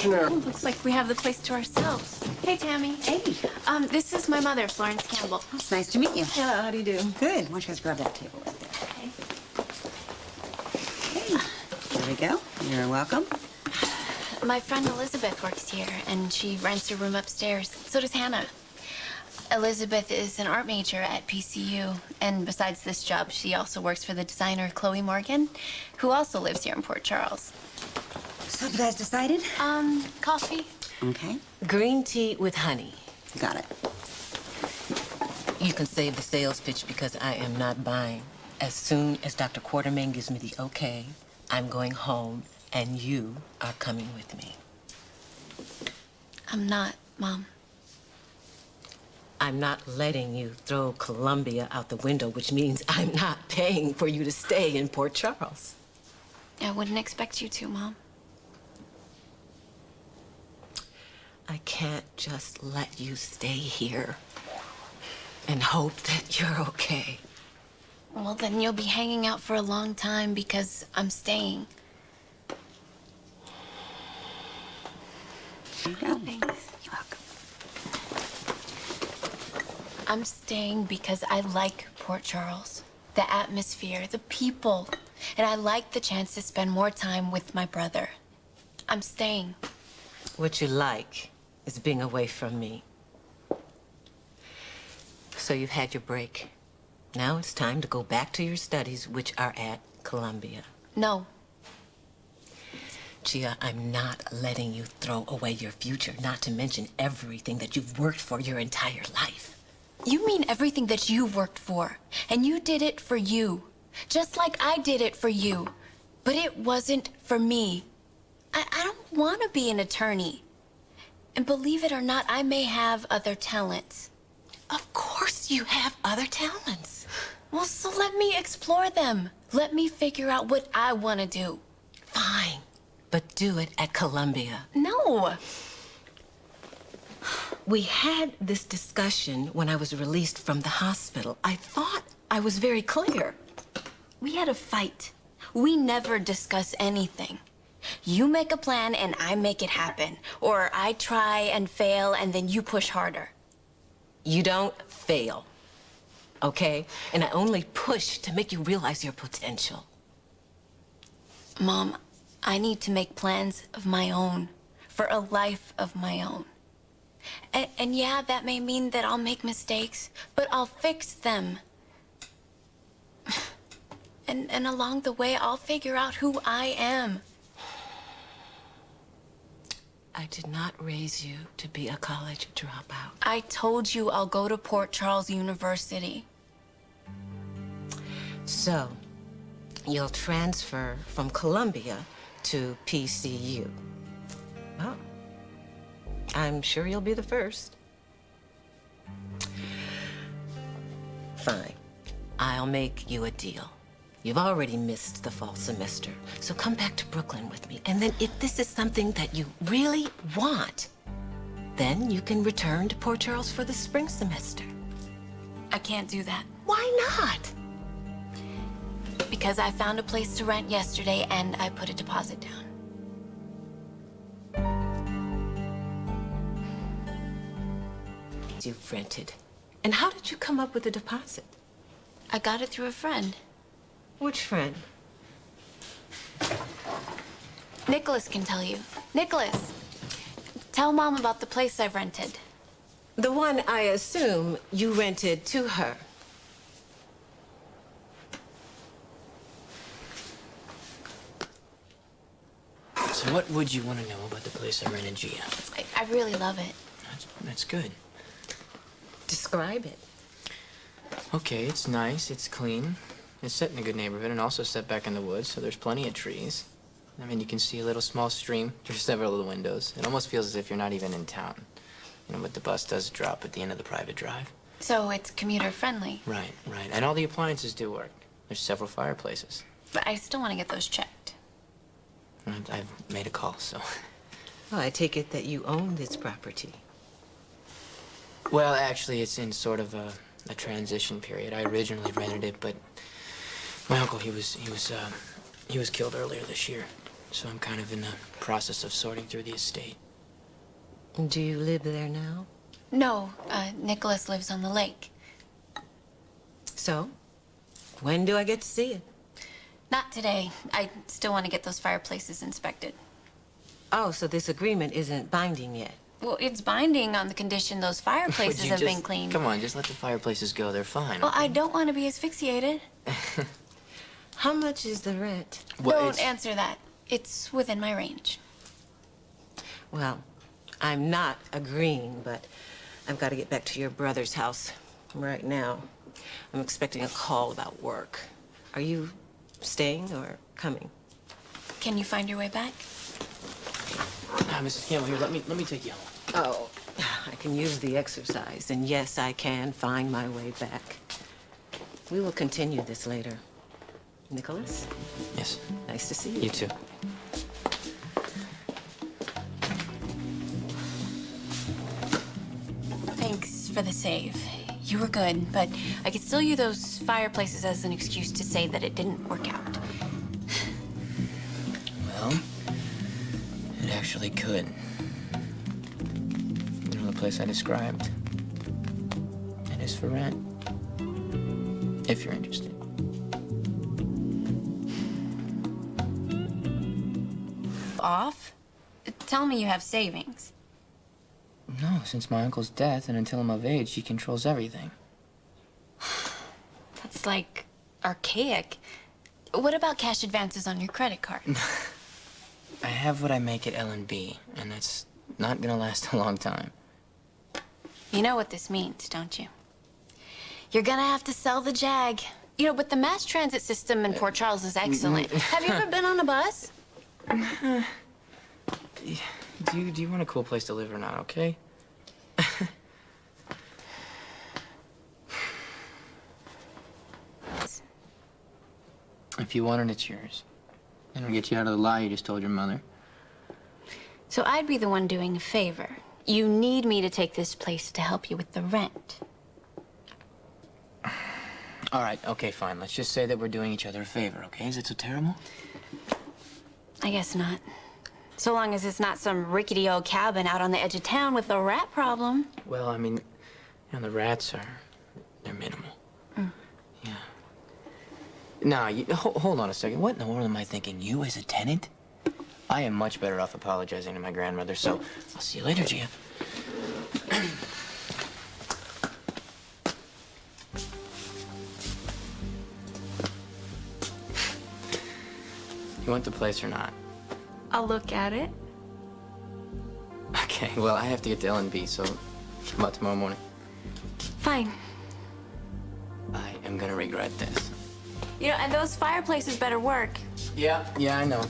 extraordinaire. Oh, looks like we have the place to ourselves. Hey, Tammy. Hey. This is my mother, Florence Campbell. It's nice to meet you. Hello, how do you do? Good. Why don't you guys grab that table right there? Okay. Hey. There we go. You're welcome. My friend Elizabeth works here, and she rents a room upstairs. So does Hannah. Elizabeth is an art major at PCU, and besides this job, she also works for the designer Chloe Morgan, who also lives here in Port Charles. So have you guys decided? Coffee? Okay. Green tea with honey. Got it. You can save the sales pitch because I am not buying. As soon as Dr. Quartermain gives me the okay, I'm going home, and you are coming with me. I'm not, Mom. I'm not letting you throw Columbia out the window, which means I'm not paying for you to stay in Port Charles. I wouldn't expect you to, Mom. I can't just let you stay here and hope that you're okay. Well, then you'll be hanging out for a long time because I'm staying. There you go. Thanks. You're welcome. I'm staying because I like Port Charles. The atmosphere, the people. And I like the chance to spend more time with my brother. I'm staying. What you like is being away from me. So you've had your break. Now it's time to go back to your studies, which are at Columbia. No. Gia, I'm not letting you throw away your future, not to mention everything that you've worked for your entire life. You mean everything that you've worked for. And you did it for you. Just like I did it for you. But it wasn't for me. I don't want to be an attorney. And believe it or not, I may have other talents. Of course you have other talents. Well, so let me explore them. Let me figure out what I want to do. Fine, but do it at Columbia. No. We had this discussion when I was released from the hospital. I thought I was very clear. We had a fight. We never discuss anything. You make a plan and I make it happen. Or I try and fail and then you push harder. You don't fail, okay? And I only push to make you realize your potential. Mom, I need to make plans of my own. For a life of my own. And yeah, that may mean that I'll make mistakes, but I'll fix them. And along the way, I'll figure out who I am. I did not raise you to be a college dropout. I told you I'll go to Port Charles University. So, you'll transfer from Columbia to PCU. Oh, I'm sure you'll be the first. Fine. I'll make you a deal. You've already missed the fall semester, so come back to Brooklyn with me. And then if this is something that you really want, then you can return to Port Charles for the spring semester. I can't do that. Why not? Because I found a place to rent yesterday and I put a deposit down. You've rented. And how did you come up with the deposit? I got it through a friend. Which friend? Nikolas can tell you. Nikolas, tell Mom about the place I've rented. The one I assume you rented to her. So what would you want to know about the place I rented Gia? I really love it. That's good. Describe it. Okay, it's nice, it's clean. It's set in a good neighborhood and also set back in the woods, so there's plenty of trees. I mean, you can see a little small stream through several little windows. It almost feels as if you're not even in town. You know, but the bus does drop at the end of the private drive. So it's commuter friendly. Right. And all the appliances do work. There's several fireplaces. But I still want to get those checked. And I've made a call, so... Well, I take it that you own this property. Well, actually, it's in sort of a transition period. I originally rented it, but my uncle, he was killed earlier this year. so I'm kind of in the process of sorting through the estate. Do you live there now? No, Nikolas lives on the lake. So, when do I get to see it? Not today. I still want to get those fireplaces inspected. Oh, so this agreement isn't binding yet. Well, it's binding on the condition those Would fireplaces you have just- been cleaned. Come on, just let the fireplaces go. They're fine. Well, I okay? don't want to be asphyxiated. How much is the rent? Well, Don't it's- answer that. It's within my range. Well, I'm not agreeing, but I've got to get back to your brother's house right now. I'm expecting a call about work. Are you staying or coming? Can you find your way back? Mrs. Campbell, here, let me take you home. Oh, I can use the exercise, and yes, I can find my way back. We will continue this later. Nikolas, Yes, nice to see you. you too. Thanks for the save. You were good, but I could still use those fireplaces as an excuse to say that it didn't work out. Well, it actually could. You know the place I described? It is for rent. If you're interested. Off? Tell me you have savings. No, since my uncle's death and until I'm of age, she controls everything. That's like archaic. What about cash advances on your credit card? I have what I make at L&B, and that's not gonna last a long time. You know what this means, don't you? You're gonna have to sell the Jag. You know, but the mass transit system in Port Charles is excellent. Have you ever been on a bus? Do you want a cool place to live or not, okay? If you want it, it's yours. And we'll get you out of the lie you just told your mother. So I'd be the one doing a favor. You need me to take this place to help you with the rent. All right, okay, fine. Let's just say that we're doing each other a favor, okay? Is it so terrible? I guess not. So long as it's not some rickety old cabin out on the edge of town with a rat problem. Well, I mean, the rats they're minimal. Yeah. Nah, hold on a second. What in the world am I thinking? You as a tenant? I am much better off apologizing to my grandmother, so I'll see you later, Gia. You want the place or not? I'll look at it. Okay, well, I have to get to L&B, so come out tomorrow morning. Fine. I am gonna regret this. You know, and those fireplaces better work. Yeah, I know.